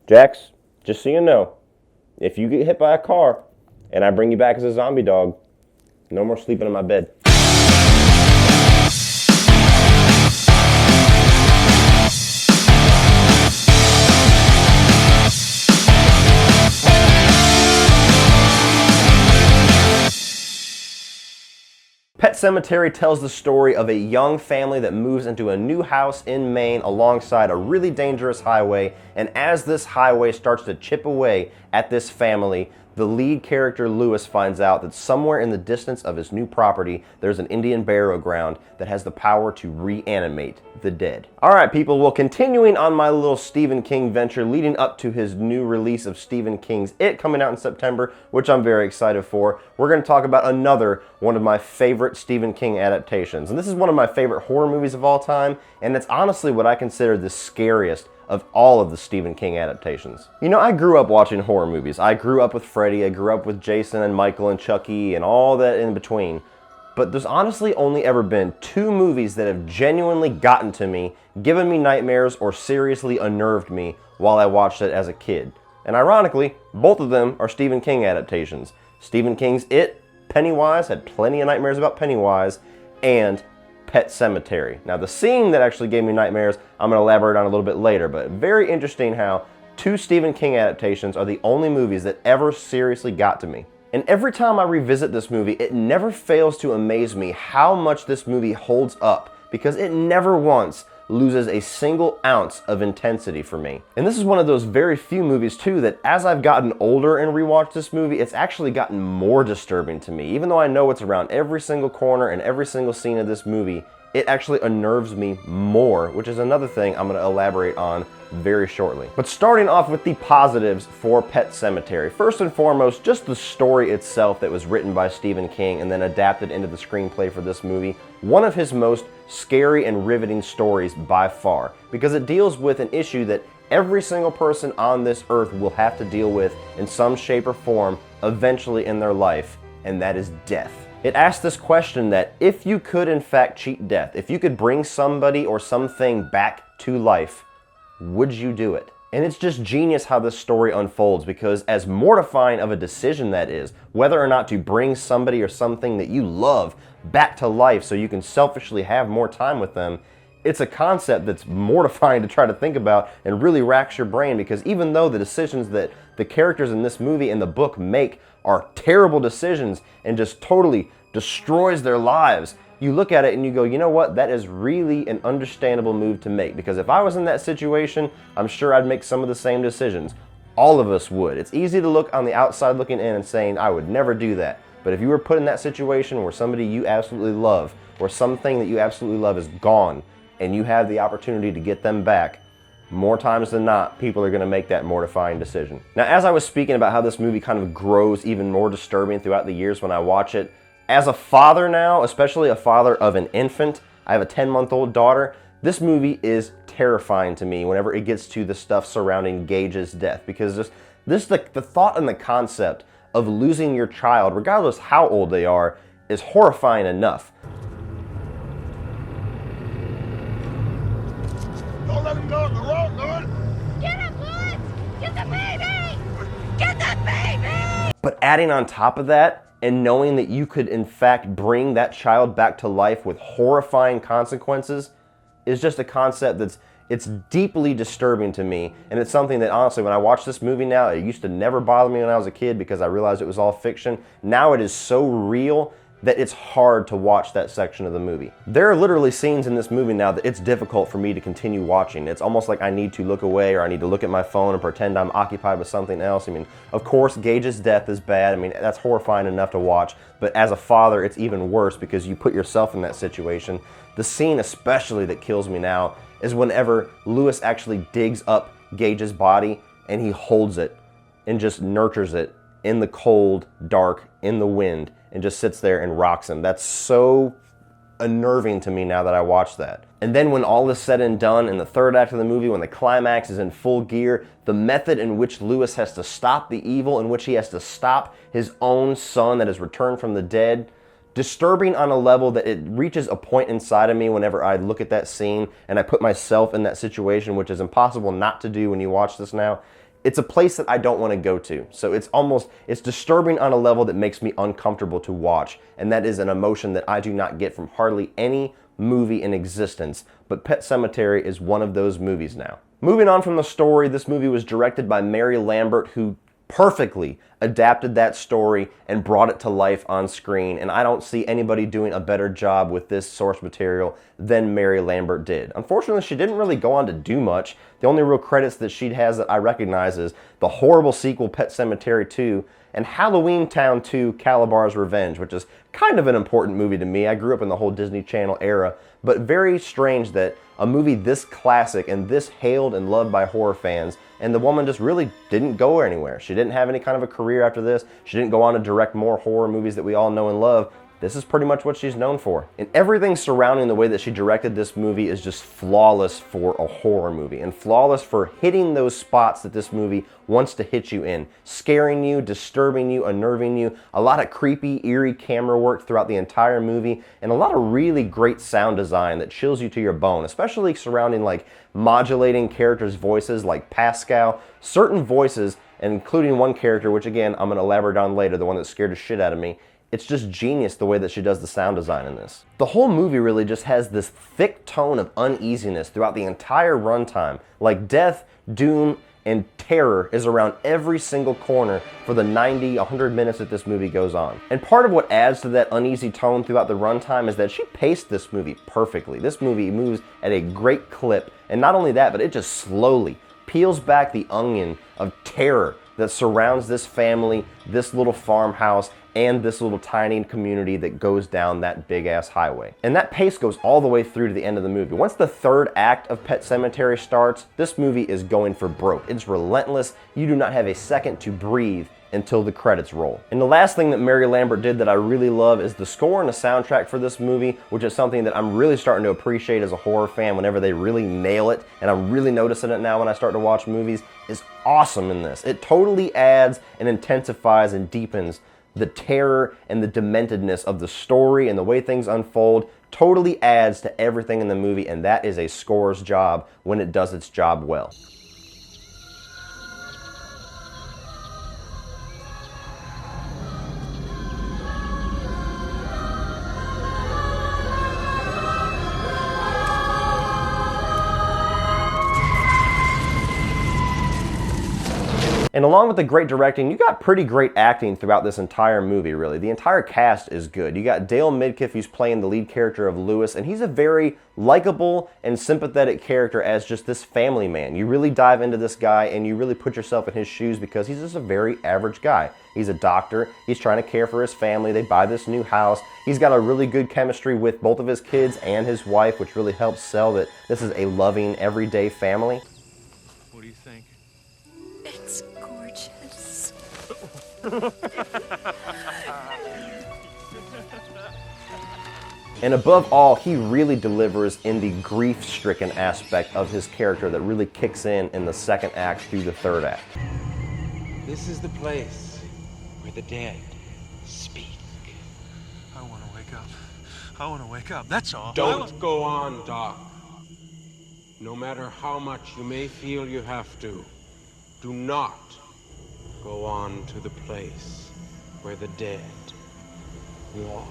Jax, just so you know, if you get hit by a car and I bring you back as a zombie dog, no more sleeping in my bed. Pet Sematary tells the story of a young family that moves into a new house in Maine alongside a really dangerous highway, and as this highway starts to chip away at this family, the lead character Lewis finds out that somewhere in the distance of his new property there's an Indian burial ground that has the power to reanimate the dead. Alright people, well, continuing on my little Stephen King venture leading up to his new release of Stephen King's It coming out in September, which I'm very excited for, we're going to talk about another one of my favorite Stephen King adaptations. And this is one of my favorite horror movies of all time, and it's honestly what I consider the scariest of all of the Stephen King adaptations. You know, I grew up watching horror movies. I grew up with Freddy, I grew up with Jason and Michael and Chucky and all that in between. But there's honestly only ever been two movies that have genuinely gotten to me, given me nightmares, or seriously unnerved me while I watched it as a kid. And ironically, both of them are Stephen King adaptations. Stephen King's It, Pennywise, had plenty of nightmares about Pennywise, and Pet Sematary. Now the scene that actually gave me nightmares, I'm going to elaborate on a little bit later, but very interesting how two Stephen King adaptations are the only movies that ever seriously got to me. And every time I revisit this movie, it never fails to amaze me how much this movie holds up, because it never once loses a single ounce of intensity for me. And this is one of those very few movies too that as I've gotten older and rewatched this movie, it's actually gotten more disturbing to me. Even though I know it's around every single corner and every single scene of this movie, it actually unnerves me more, which is another thing I'm going to elaborate on very shortly. But starting off with the positives for Pet Sematary. First and foremost, just the story itself that was written by Stephen King and then adapted into the screenplay for this movie. One of his most scary and riveting stories by far, because it deals with an issue that every single person on this earth will have to deal with in some shape or form eventually in their life, and that is death. It asks this question that if you could in fact cheat death, if you could bring somebody or something back to life, would you do it? And it's just genius how this story unfolds, because as mortifying of a decision that is, whether or not to bring somebody or something that you love back to life so you can selfishly have more time with them, it's a concept that's mortifying to try to think about and really racks your brain, because even though the decisions that the characters in this movie and the book make are terrible decisions and just totally destroys their lives, you look at it and you go, you know what, that is really an understandable move to make, because if I was in that situation, I'm sure I'd make some of the same decisions. All of us would. It's easy to look on the outside looking in and saying, I would never do that. But if you were put in that situation where somebody you absolutely love, or something that you absolutely love is gone, and you have the opportunity to get them back, more times than not, people are going to make that mortifying decision. Now, as I was speaking about how this movie kind of grows even more disturbing throughout the years when I watch it, as a father now, especially a father of an infant, I have a 10-month-old daughter, this movie is terrifying to me whenever it gets to the stuff surrounding Gage's death, because the thought and the concept of losing your child, regardless how old they are, is horrifying enough. Don't let him go on the road, Lewis! Get him, Lewis! Get the baby! Get the baby! But adding on top of that, and knowing that you could in fact bring that child back to life with horrifying consequences, is just a concept it's deeply disturbing to me. And it's something that honestly, when I watch this movie now, it used to never bother me when I was a kid because I realized it was all fiction. Now it is so real that it's hard to watch that section of the movie. There are literally scenes in this movie now that it's difficult for me to continue watching. It's almost like I need to look away, or I need to look at my phone and pretend I'm occupied with something else. I mean, of course, Gage's death is bad. I mean, that's horrifying enough to watch, but as a father, it's even worse because you put yourself in that situation. The scene especially that kills me now is whenever Lewis actually digs up Gage's body and he holds it and just nurtures it in the cold, dark, in the wind, and just sits there and rocks him. That's so unnerving to me now that I watch that. And then when all is said and done in the third act of the movie, when the climax is in full gear, the method in which Lewis has to stop the evil, in which he has to stop his own son that has returned from the dead, disturbing on a level that it reaches a point inside of me whenever I look at that scene and I put myself in that situation, which is impossible not to do when you watch this now. It's a place that I don't want to go to. So it's disturbing on a level that makes me uncomfortable to watch. And that is an emotion that I do not get from hardly any movie in existence. But Pet Sematary is one of those movies now. Moving on from the story, this movie was directed by Mary Lambert, who perfectly adapted that story and brought it to life on screen, and I don't see anybody doing a better job with this source material than Mary Lambert did. Unfortunately, she didn't really go on to do much. The only real credits that she has that I recognize is the horrible sequel Pet Sematary 2 and Halloween Town 2 Calabar's Revenge, which is kind of an important movie to me. I grew up in the whole Disney Channel era, but very strange that a movie this classic and this hailed and loved by horror fans, and the woman just really didn't go anywhere. She didn't have any kind of a career after this. She didn't go on to direct more horror movies that we all know and love. This is pretty much what she's known for. And everything surrounding the way that she directed this movie is just flawless for a horror movie, and flawless for hitting those spots that this movie wants to hit you in. Scaring you, disturbing you, unnerving you, a lot of creepy, eerie camera work throughout the entire movie, and a lot of really great sound design that chills you to your bone, especially surrounding like modulating characters' voices like Pascal. Certain voices, and including one character, which again, I'm gonna elaborate on later, the one that scared the shit out of me. It's just genius the way that she does the sound design in this. The whole movie really just has this thick tone of uneasiness throughout the entire runtime. Like death, doom, and terror is around every single corner for the 90, 100 minutes that this movie goes on. And part of what adds to that uneasy tone throughout the runtime is that she paced this movie perfectly. This movie moves at a great clip, and not only that, but it just slowly peels back the onion of terror that surrounds this family, this little farmhouse, and this little tiny community that goes down that big-ass highway. And that pace goes all the way through to the end of the movie. Once the third act of Pet Sematary starts, this movie is going for broke. It's relentless. You do not have a second to breathe until the credits roll. And the last thing that Mary Lambert did that I really love is the score and the soundtrack for this movie, which is something that I'm really starting to appreciate as a horror fan whenever they really nail it, and I'm really noticing it now when I start to watch movies, is awesome in this. It totally adds and intensifies and deepens the terror and the dementedness of the story and the way things unfold. Totally adds to everything in the movie, and that is a score's job when it does its job well. And along with the great directing, you got pretty great acting throughout this entire movie, really. The entire cast is good. You got Dale Midkiff, who's playing the lead character of Lewis, and he's a very likable and sympathetic character as just this family man. You really dive into this guy and you really put yourself in his shoes because he's just a very average guy. He's a doctor. He's trying to care for his family. They buy this new house. He's got a really good chemistry with both of his kids and his wife, which really helps sell that this is a loving, everyday family. What do you think? It's gorgeous. And above all, he really delivers in the grief-stricken aspect of his character that really kicks in the second act through the third act. This is the place where the dead speak. I want to wake up. I want to wake up, that's all. Don't go on, Doc. No matter how much you may feel you have to, do not go on to the place where the dead walk.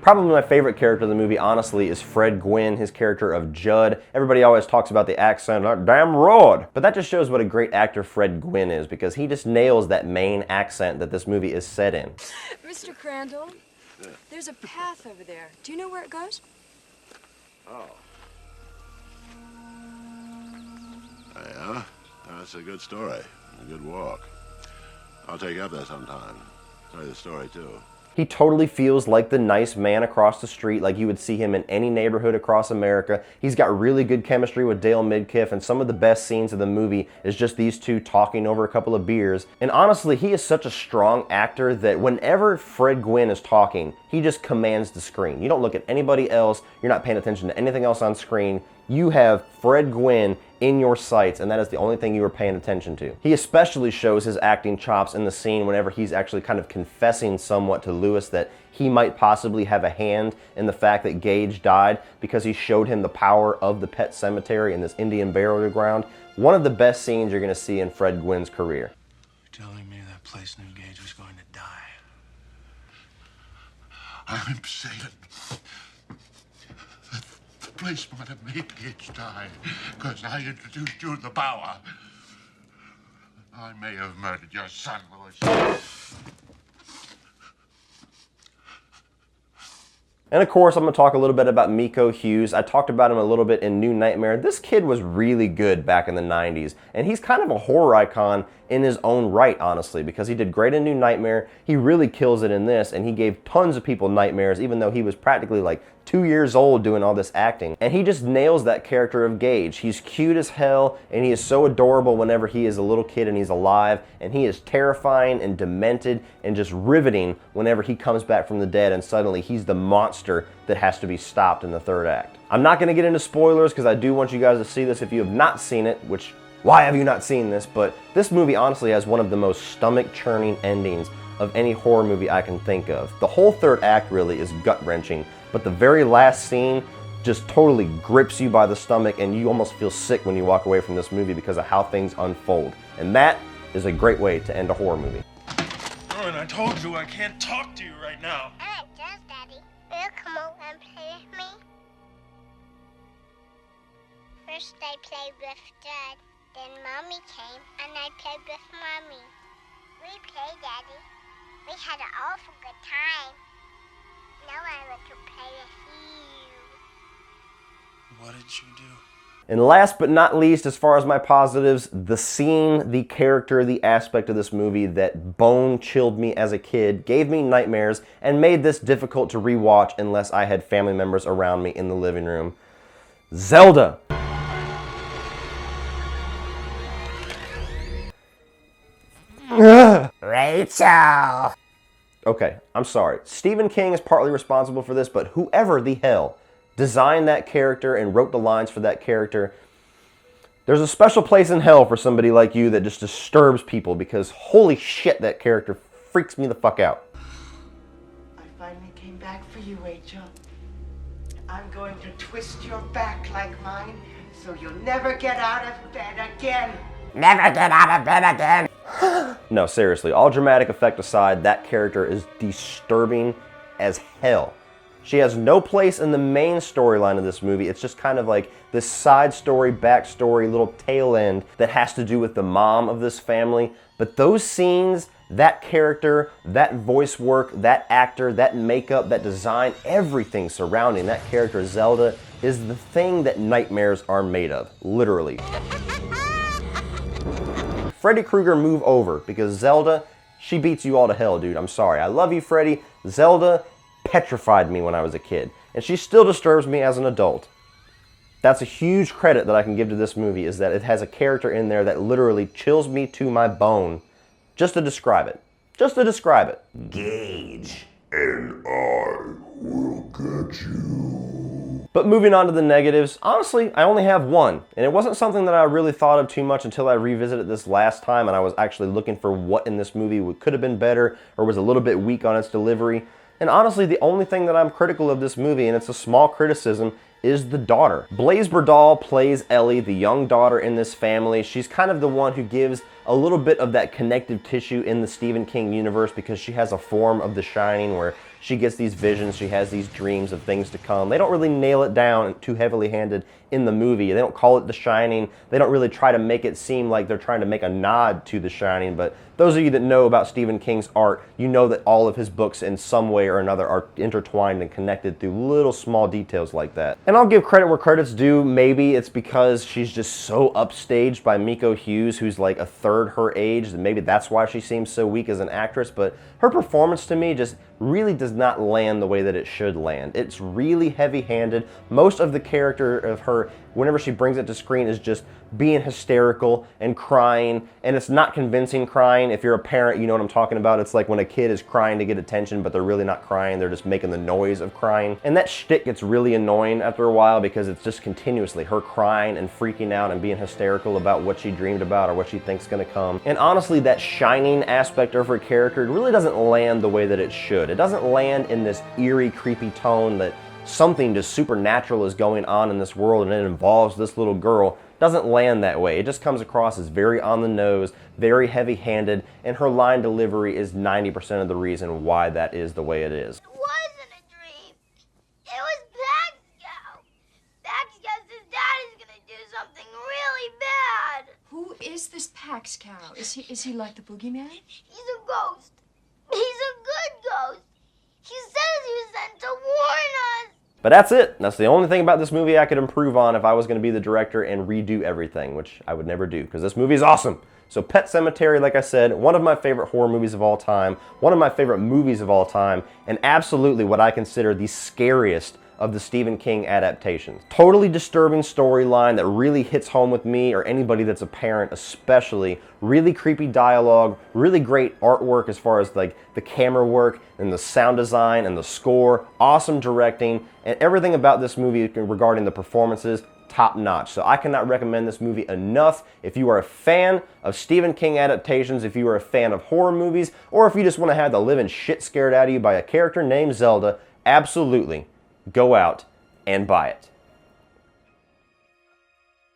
Probably my favorite character in the movie, honestly, is Fred Gwynne, his character of Judd. Everybody always talks about the accent, like, damn road. But that just shows what a great actor Fred Gwynne is, because he just nails that main accent that this movie is set in. Mr. Crandall, there's a path over there. Do you know where it goes? Oh. Yeah, that's a good story. A good walk. I'll take you up there sometime. Tell you the story, too. He totally feels like the nice man across the street, like you would see him in any neighborhood across America. He's got really good chemistry with Dale Midkiff, and some of the best scenes of the movie is just these two talking over a couple of beers. And honestly, he is such a strong actor that whenever Fred Gwynne is talking, he just commands the screen. You don't look at anybody else, you're not paying attention to anything else on screen. You have Fred Gwynne in your sights, and that is the only thing you are paying attention to. He especially shows his acting chops in the scene whenever he's actually kind of confessing somewhat to Lewis that he might possibly have a hand in the fact that Gage died because he showed him the power of the Pet Sematary and this Indian burial ground. one of the best scenes you're going to see in Fred Gwynne's career. Telling me that place knew Gage was going to die. I'm saying the place might have made Gage die because I introduced you to the power. I may have murdered your son, Louis. And of course, I'm going to talk a little bit about Miko Hughes. I talked about him a little bit in New Nightmare. This kid was really good back in the 90s, and he's kind of a horror icon in his own right, honestly, because he did great in New Nightmare. He really kills it in this, and he gave tons of people nightmares, even though he was practically like 2 years old doing all this acting. And he just nails that character of Gage. He's cute as hell, and he is so adorable whenever he is a little kid and he's alive, and he is terrifying and demented and just riveting whenever he comes back from the dead and suddenly he's the monster that has to be stopped in the third act. I'm not going to get into spoilers because I do want you guys to see this if you have not seen it, which, why have you not seen this? But this movie honestly has one of the most stomach-churning endings of any horror movie I can think of. The whole third act really is gut-wrenching, but the very last scene just totally grips you by the stomach and you almost feel sick when you walk away from this movie because of how things unfold. And that is a great way to end a horror movie. Oh, and I told you I can't talk to you right now. All right, just Daddy. Will you come over and play with me? First I played with Judd, then Mommy came and I played with Mommy. We played, Daddy. We had an awful good time. Now I want to play with you. What did you do? And last but not least, as far as my positives, the scene, the character, the aspect of this movie that bone chilled me as a kid, gave me nightmares, and made this difficult to rewatch unless I had family members around me in the living room. Zelda! Rachel! Okay, I'm sorry. Stephen King is partly responsible for this, but whoever the hell designed that character and wrote the lines for that character, there's a special place in hell for somebody like you that just disturbs people because holy shit, that character freaks me the fuck out. I finally came back for you, Rachel. I'm going to twist your back like mine so you'll never get out of bed again. Never get out of bed again. No, seriously, all dramatic effect aside, that character is disturbing as hell. She has no place in the main storyline of this movie. It's just kind of like this side story, backstory, little tail end that has to do with the mom of this family. But those scenes, that character, that voice work, that actor, that makeup, that design, everything surrounding that character, Zelda, is the thing that nightmares are made of, literally. Freddy Krueger, move over, because Zelda, she beats you all to hell, dude. I'm sorry. I love you, Freddy. Zelda petrified me when I was a kid, and she still disturbs me as an adult. That's a huge credit that I can give to this movie, is that it has a character in there that literally chills me to my bone just to describe it. Just to describe it. Gage. And I will get you. But moving on to the negatives, honestly, I only have one. And it wasn't something that I really thought of too much until I revisited this last time and I was actually looking for what in this movie could have been better or was a little bit weak on its delivery. And honestly, the only thing that I'm critical of this movie, and it's a small criticism, is the daughter. Blaise Bardal plays Ellie, the young daughter in this family. She's kind of the one who gives a little bit of that connective tissue in the Stephen King universe because she has a form of The Shining where she gets these visions, she has these dreams of things to come. They don't really nail it down too heavily handed in the movie. They don't call it The Shining. They don't really try to make it seem like they're trying to make a nod to The Shining, but those of you that know about Stephen King's art, you know that all of his books in some way or another are intertwined and connected through little small details like that. And I'll give credit where credit's due. Maybe it's because she's just so upstaged by Miko Hughes, who's like a third her age, and maybe that's why she seems so weak as an actress, but her performance to me just really does not land the way that it should land. It's really heavy-handed. Most of the character of her, whenever she brings it to screen, is just being hysterical and crying, and it's not convincing crying. If you're a parent, you know what I'm talking about. It's like when a kid is crying to get attention, but they're really not crying, they're just making the noise of crying. And that shtick gets really annoying after a while because it's just continuously her crying and freaking out and being hysterical about what she dreamed about or what she thinks is gonna come. And honestly, that shining aspect of her character really doesn't land the way that it should. It doesn't land in this eerie, creepy tone that something just supernatural is going on in this world and it involves this little girl. doesn't land that way. It just comes across as very on the nose, very heavy-handed, and her line delivery is 90% of the reason why that is the way it is. It wasn't a dream. It was Pax-Cow. Pax-Cow says Daddy's gonna do something really bad. Who is this Pax-Cow? Is he like the boogeyman? He's a ghost. He's a good ghost. He says he was sent to warn us. But that's it. That's the only thing about this movie I could improve on if I was going to be the director and redo everything, which I would never do because this movie is awesome. So Pet Sematary, like I said, one of my favorite horror movies of all time, one of my favorite movies of all time, and absolutely what I consider the scariest of the Stephen King adaptations. Totally disturbing storyline that really hits home with me or anybody that's a parent especially. Really creepy dialogue, really great artwork as far as like the camera work and the sound design and the score, awesome directing, and everything about this movie regarding the performances, top notch. So I cannot recommend this movie enough. If you are a fan of Stephen King adaptations, if you are a fan of horror movies, or if you just want to have the living shit scared out of you by a character named Zelda, absolutely go out and buy it.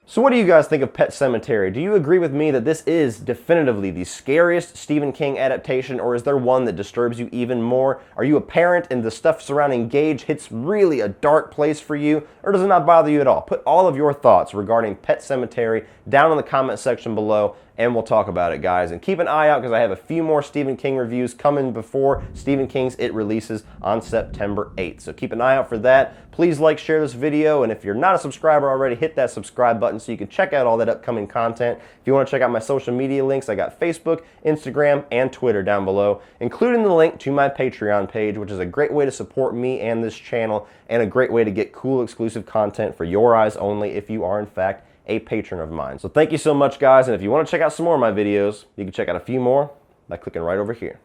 So what do you guys think of Pet Sematary? Do you agree with me that this is definitively the scariest Stephen King adaptation, or is there one that disturbs you even more? Are you a parent and the stuff surrounding Gage hits really a dark place for you, or does it not bother you at all? Put all of your thoughts regarding Pet Sematary down in the comment section below, and we'll talk about it, guys. And keep an eye out because I have a few more Stephen King reviews coming before Stephen King's It releases on September 8th. So keep an eye out for that. Please like, share this video, and if you're not a subscriber already, hit that subscribe button so you can check out all that upcoming content. If you want to check out my social media links, I got Facebook, Instagram, and Twitter down below, including the link to my Patreon page, which is a great way to support me and this channel, and a great way to get cool exclusive content for your eyes only if you are in fact a patron of mine. So thank you so much, guys, and if you want to check out some more of my videos, you can check out a few more by clicking right over here.